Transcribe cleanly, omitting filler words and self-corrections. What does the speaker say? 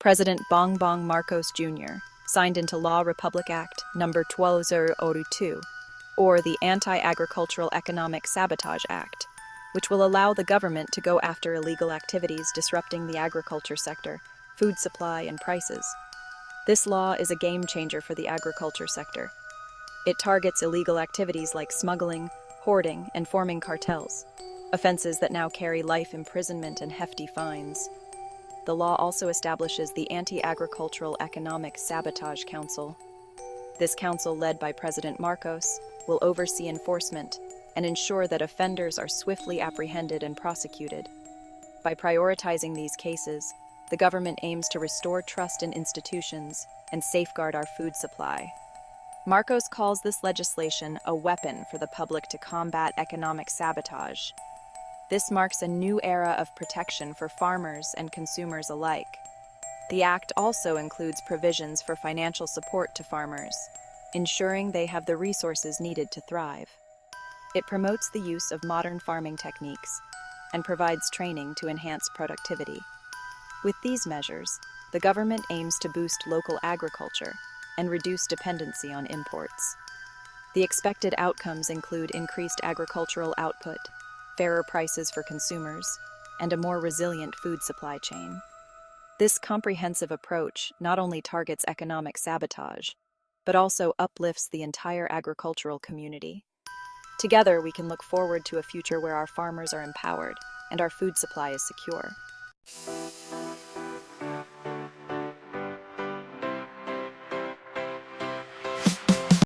President Bongbong Marcos Jr. signed into law Republic Act No. 12002, or the Anti-Agricultural Economic Sabotage Act, which will allow the government to go after illegal activities disrupting the agriculture sector, food supply, and prices. This law is a game changer for the agriculture sector. It targets illegal activities like smuggling, hoarding, and forming cartels, offenses that now carry life imprisonment and hefty fines. The law also establishes the Anti-Agricultural Economic Sabotage Council. This council, led by President Marcos, will oversee enforcement and ensure that offenders are swiftly apprehended and prosecuted. By prioritizing these cases, the government aims to restore trust in institutions and safeguard our food supply. Marcos calls this legislation a weapon for the public to combat economic sabotage. This marks a new era of protection for farmers and consumers alike. The act also includes provisions for financial support to farmers, ensuring they have the resources needed to thrive. It promotes the use of modern farming techniques and provides training to enhance productivity. With these measures, the government aims to boost local agriculture and reduce dependency on imports. The expected outcomes include increased agricultural output, fairer prices for consumers, and a more resilient food supply chain. This comprehensive approach not only targets economic sabotage, but also uplifts the entire agricultural community. Together, we can look forward to a future where our farmers are empowered and our food supply is secure.